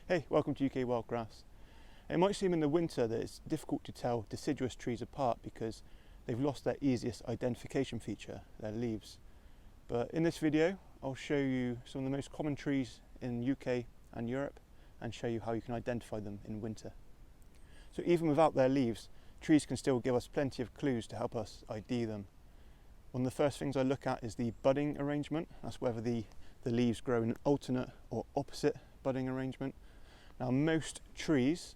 Hey, welcome to UK Wildcrafts. It might seem in the winter that it's difficult to tell deciduous trees apart because they've lost their easiest identification feature, their leaves. But in this video, I'll show you some of the most common trees in UK and Europe and show you how you can identify them in winter. So even without their leaves, trees can still give us plenty of clues to help us ID them. One of the first things I look at is the budding arrangement. That's whether the leaves grow in an alternate or opposite budding arrangement. Now most trees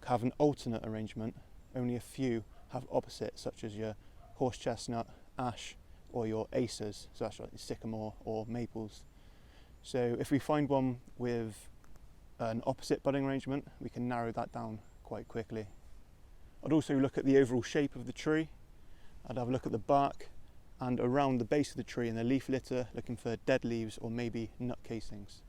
have an alternate arrangement, only a few have opposite, such as your horse chestnut, ash, or your acers, so that's like sycamore or maples. So if we find one with an opposite budding arrangement, we can narrow that down quite quickly. I'd also look at the overall shape of the tree. I'd have a look at the bark and around the base of the tree in the leaf litter, looking for dead leaves or maybe nut casings.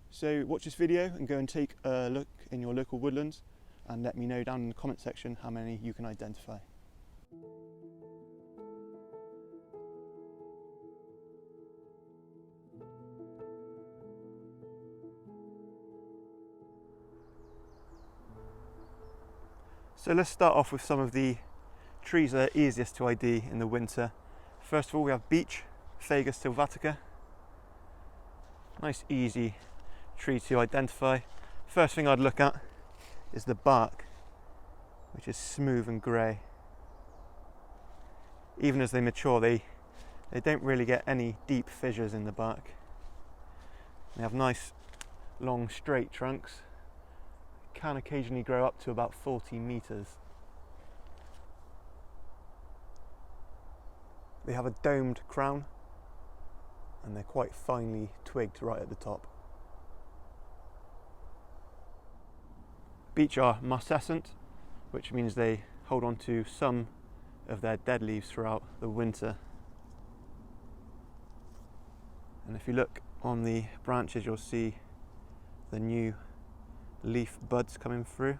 So watch this video and go and take a look in your local woodlands and let me know down in the comment section how many you can identify. So let's start off with some of the trees that are easiest to ID in the winter. First of all, we have Beech, Fagus sylvatica. Nice easy tree to identify. First thing I'd look at is the bark, which is smooth and grey. Even as they mature, they don't really get any deep fissures in the bark. They have nice long straight trunks, can occasionally grow up to about 40 metres. They have a domed crown and they're quite finely twigged right at the top. Beech are marcescent, which means they hold on to some of their dead leaves throughout the winter. And if you look on the branches, you'll see the new leaf buds coming through.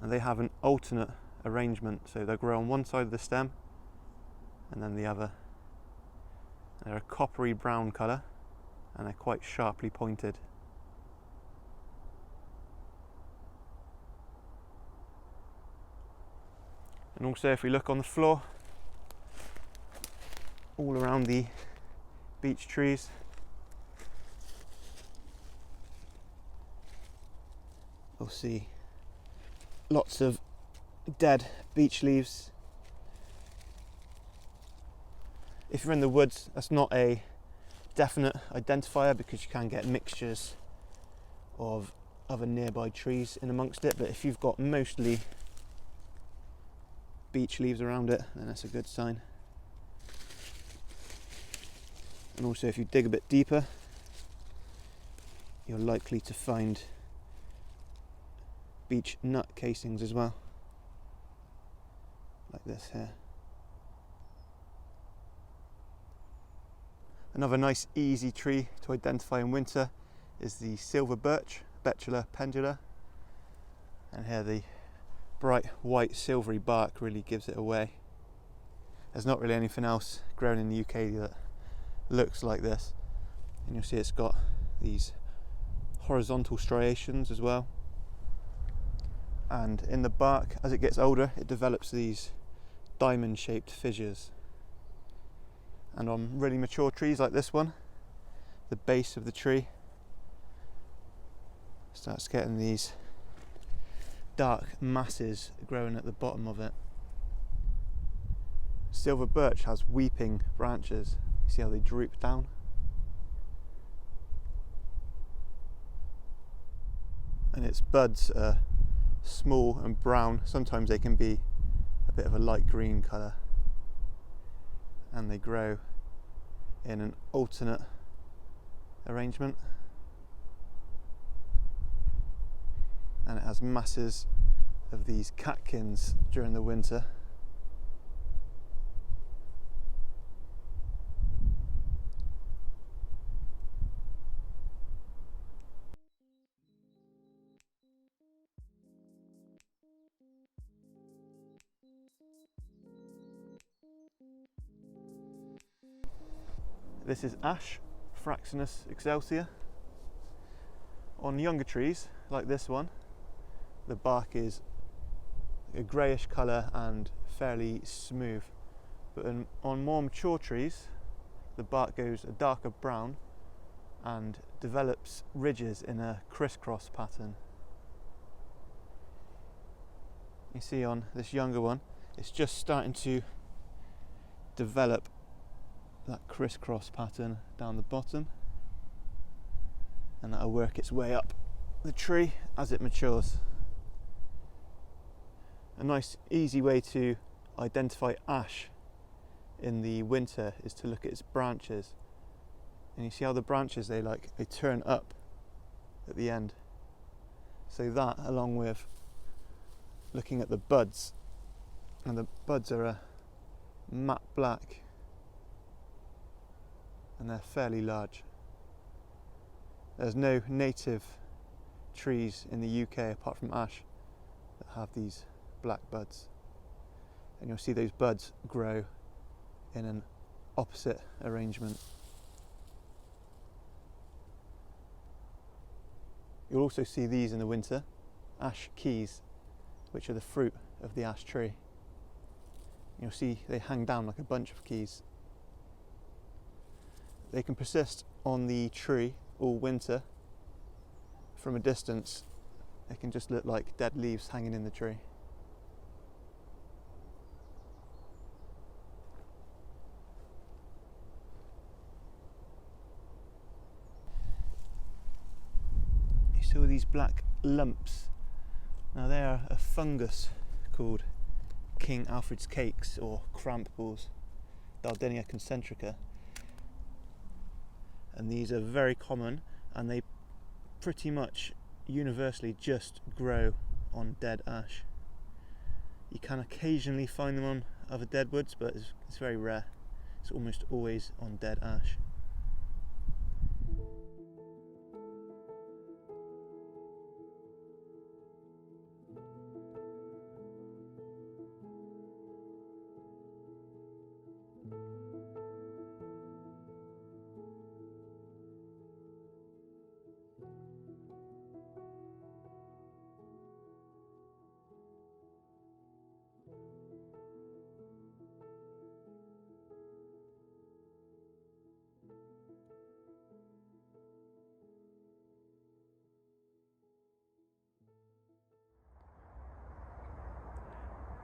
And they have an alternate arrangement, so they'll grow on one side of the stem and then the other. They're a coppery brown colour and they're quite sharply pointed. And also if we look on the floor, all around the beech trees, we'll see lots of dead beech leaves. If you're in the woods, that's not a definite identifier because you can get mixtures of other nearby trees in amongst it, but if you've got mostly beech leaves around it, then that's a good sign. And also if you dig a bit deeper, you're likely to find beech nut casings as well, like this here. Another nice easy tree to identify in winter is the silver birch, Betula pendula, and here the bright white silvery bark really gives it away. There's not really anything else grown in the UK that looks like this, and you'll see it's got these horizontal striations as well. And in the bark, as it gets older, it develops these diamond-shaped fissures. And on really mature trees like this one, the base of the tree starts getting these dark masses growing at the bottom of it. Silver birch has weeping branches. You see how they droop down? And its buds are small and brown. Sometimes they can be a bit of a light green colour, and they grow in an alternate arrangement, and it has masses of these catkins during the winter. This is ash, Fraxinus excelsior. On younger trees, like this one, the bark is a greyish colour and fairly smooth. But on more mature trees, the bark goes a darker brown and develops ridges in a crisscross pattern. You see on this younger one, it's just starting to develop that crisscross pattern down the bottom, and that'll work its way up the tree as it matures. A nice easy way to identify ash in the winter is to look at its branches, and you see how the branches they turn up at the end. So that, along with looking at the buds, and the buds are a matte black and they're fairly large. There's no native trees in the UK apart from ash that have these black buds, and you'll see those buds grow in an opposite arrangement. You'll also see these in the winter, ash keys, which are the fruit of the ash tree. You'll see they hang down like a bunch of keys. They can persist on the tree all winter. From a distance, they can just look like dead leaves hanging in the tree. You see all these black lumps. Now they are a fungus called King Alfred's cakes or cramp balls, Daldenia concentrica, and these are very common, and they pretty much universally just grow on dead ash. You can occasionally find them on other deadwoods, but it's very rare. It's almost always on dead ash.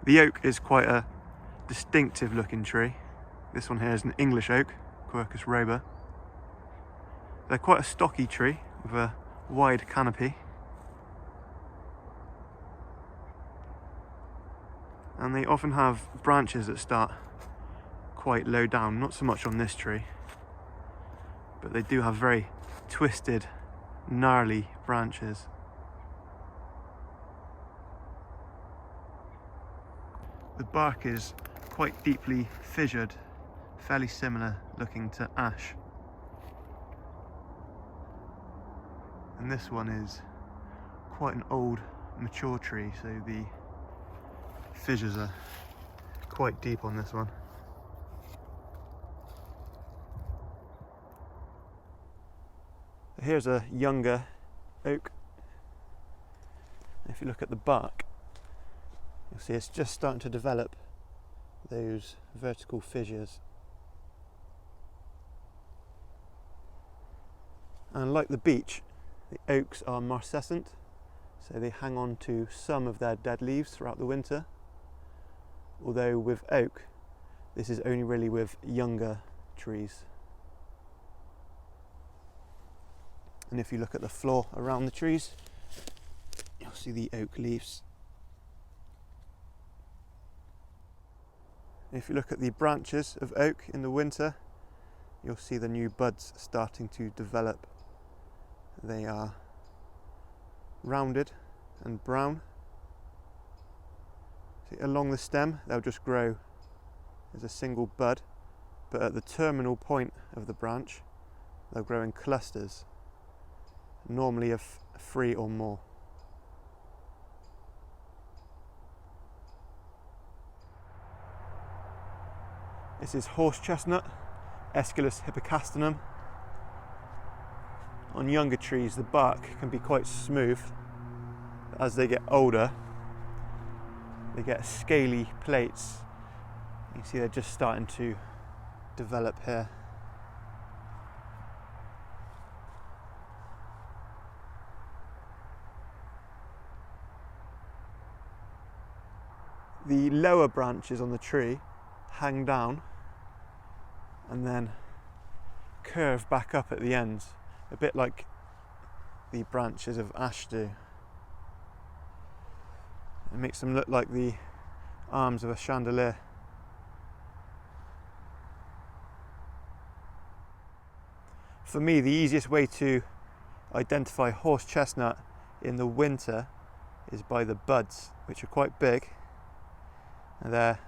The oak is quite a distinctive looking tree. This one here is an English oak, Quercus robur. They're quite a stocky tree with a wide canopy. And they often have branches that start quite low down, not so much on this tree, but they do have very twisted, gnarly branches. The bark is quite deeply fissured, fairly similar looking to ash. And this one is quite an old, mature tree, so the fissures are quite deep on this one. Here's a younger oak. If you look at the bark, you'll see it's just starting to develop those vertical fissures. And like the beech, the oaks are marcescent, so they hang on to some of their dead leaves throughout the winter. Although with oak, this is only really with younger trees. And if you look at the floor around the trees, you'll see the oak leaves. If you look at the branches of oak in the winter, you'll see the new buds starting to develop. They are rounded and brown. See, along the stem, they'll just grow as a single bud, but at the terminal point of the branch, they'll grow in clusters, normally of 3 or more. This is horse chestnut, Aesculus hippocastanum. On younger trees the bark can be quite smooth. As they get older they get scaly plates. You can see they're just starting to develop here. The lower branches on the tree hang down and then curve back up at the ends, a bit like the branches of ash do. It makes them look like the arms of a chandelier. For me, the easiest way to identify horse chestnut in the winter is by the buds, which are quite big. And they're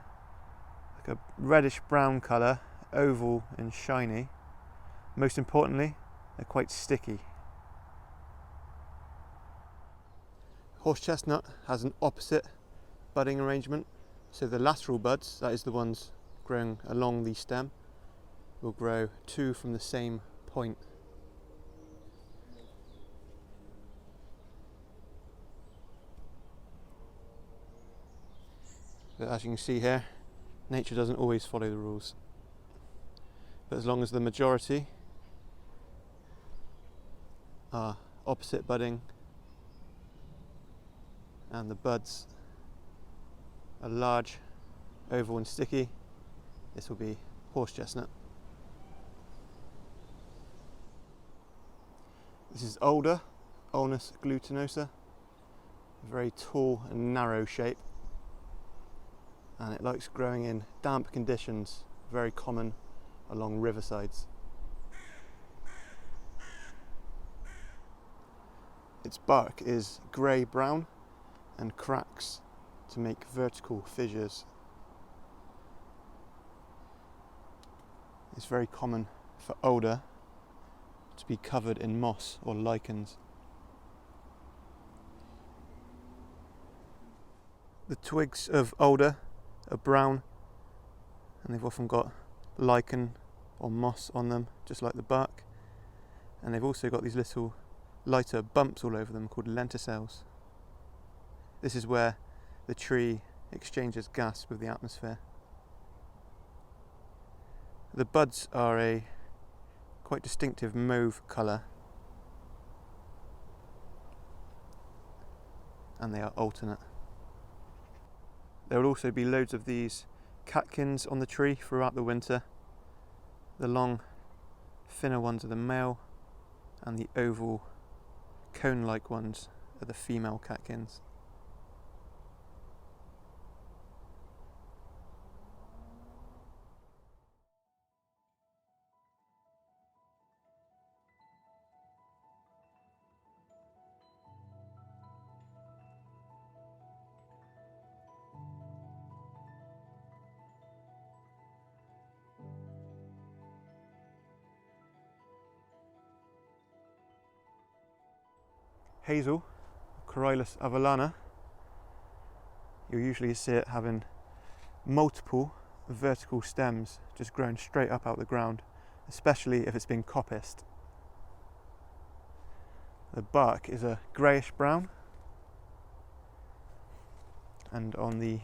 like a reddish brown colour, oval and shiny. Most importantly, they're quite sticky. Horse chestnut has an opposite budding arrangement, so the lateral buds, that is the ones growing along the stem, will grow two from the same point. But as you can see here, nature doesn't always follow the rules. But as long as the majority are opposite budding and the buds are large, oval and sticky, this will be horse chestnut. This is Alder, Alnus glutinosa, a very tall and narrow shape, and it likes growing in damp conditions, very common along riversides. Its bark is grey-brown and cracks to make vertical fissures. It's very common for Alder to be covered in moss or lichens. The twigs of Alder are brown and they've often got lichen or moss on them, just like the bark, and they've also got these little lighter bumps all over them called lenticels. This is where the tree exchanges gas with the atmosphere. The buds are a quite distinctive mauve colour, and they are alternate. There will also be loads of these catkins on the tree throughout the winter. The long, thinner ones are the male, and the oval, cone-like ones are the female catkins. Hazel, Corylus avellana, you'll usually see it having multiple vertical stems just growing straight up out of the ground, especially if it's been coppiced. The bark is a greyish brown, and on the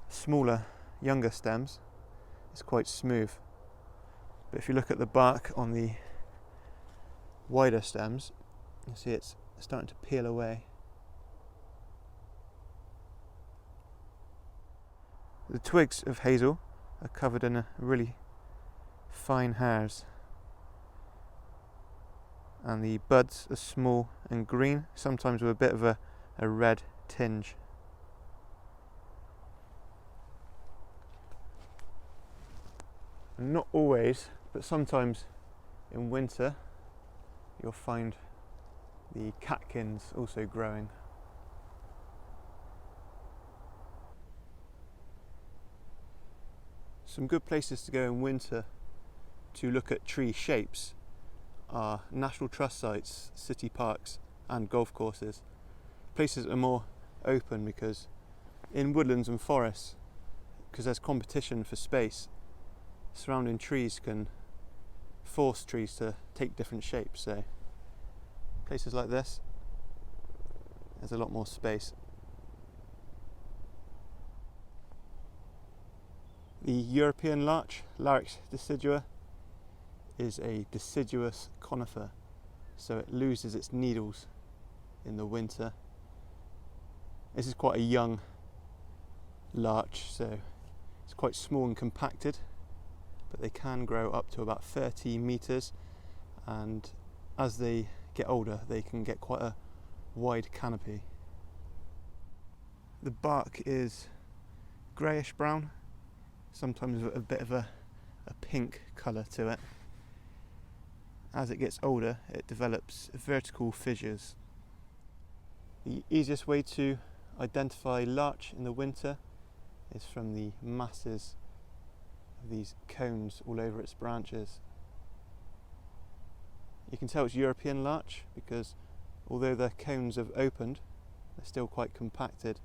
smaller, younger stems it's quite smooth. But if you look at the bark on the wider stems, you see it's starting to peel away. The twigs of hazel are covered in a really fine hairs, and the buds are small and green, sometimes with a bit of a red tinge. And not always, but sometimes in winter you'll find the catkins also growing. Some good places to go in winter to look at tree shapes are national trust sites, city parks and golf courses. Places that are more open, because in woodlands and forests, because there's competition for space, surrounding trees can force trees to take different shapes. So Places like this, there's a lot more space. The European larch, Larix decidua, is a deciduous conifer, so it loses its needles in the winter. This is quite a young larch, so it's quite small and compacted, but they can grow up to about 30 metres, and as they get older they can get quite a wide canopy. The bark is greyish brown, sometimes with a bit of a pink colour to it. As it gets older it develops vertical fissures. The easiest way to identify larch in the winter is from the masses of these cones all over its branches. You can tell it's European larch because although their cones have opened, they're still quite compacted.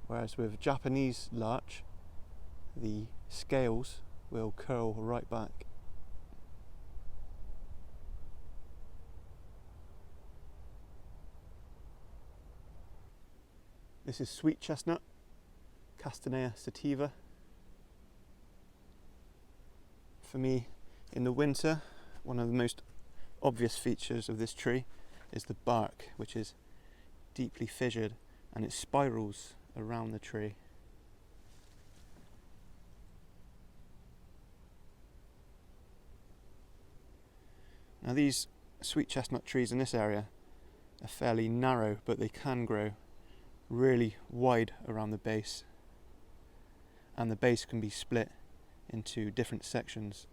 Whereas with Japanese larch, the scales will curl right back. This is sweet chestnut, Castanea sativa. For me, in the winter, one of the most obvious features of this tree is the bark, which is deeply fissured and it spirals around the tree. Now these sweet chestnut trees in this area are fairly narrow, but they can grow really wide around the base, and the base can be split into different sections.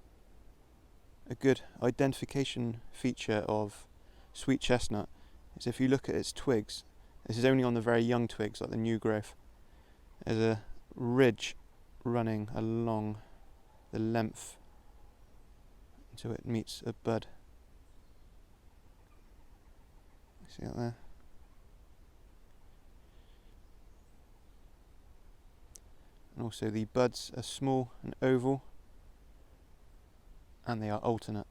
A good identification feature of sweet chestnut is if you look at its twigs, this is only on the very young twigs, like the new growth, there's a ridge running along the length until it meets a bud. See that there? And also the buds are small and oval, and they are alternate.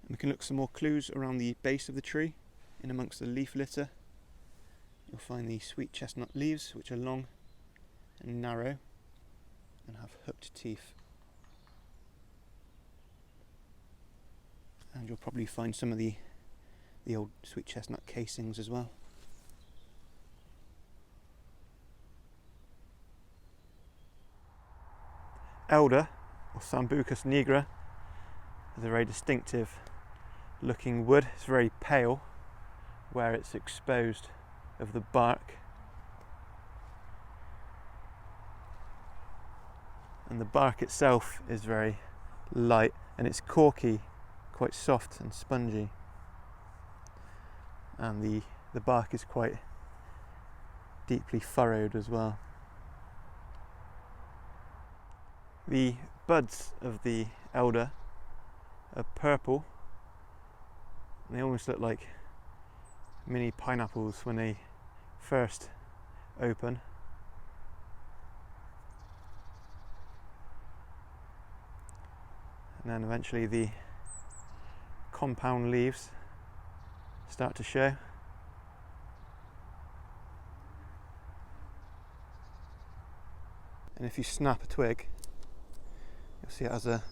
And we can look some more clues around the base of the tree. In amongst the leaf litter, you'll find the sweet chestnut leaves, which are long and narrow and have hooked teeth. And you'll probably find some of the old sweet chestnut casings as well. Alder, or Sambucus nigra, is a very distinctive looking wood. It's very pale where it's exposed of the bark, and the bark itself is very light and it's corky, quite soft and spongy, and the bark is quite deeply furrowed as well. The buds of the elder are purple, and they almost look like mini pineapples when they first open. And then eventually the compound leaves start to show. And if you snap a twig, you'll see it has a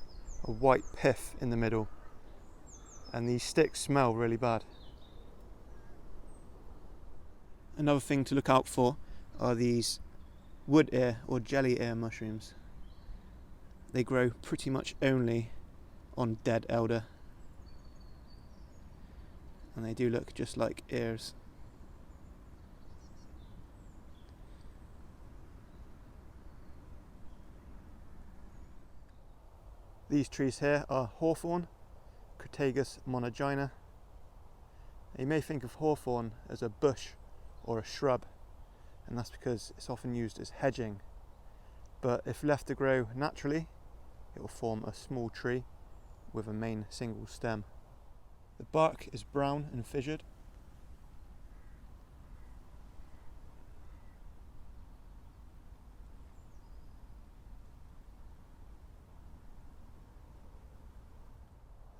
white pith in the middle, and these sticks smell really bad. Another thing to look out for are these wood ear or jelly ear mushrooms. They grow pretty much only on dead elder, and they do look just like ears. These trees here are Hawthorn, Crataegus monogyna. You may think of hawthorn as a bush or a shrub, and that's because it's often used as hedging. But if left to grow naturally, it will form a small tree with a main single stem. The bark is brown and fissured.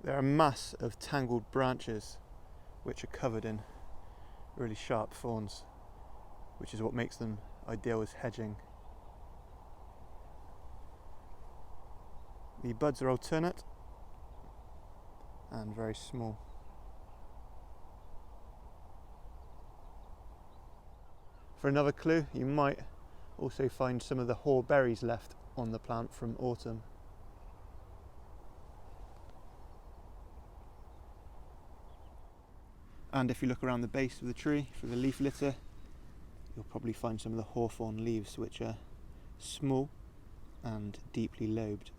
They're a mass of tangled branches which are covered in really sharp thorns, which is what makes them ideal as hedging. The buds are alternate and very small. For another clue, you might also find some of the hoar berries left on the plant from autumn. And if you look around the base of the tree for the leaf litter, you'll probably find some of the hawthorn leaves, which are small and deeply lobed.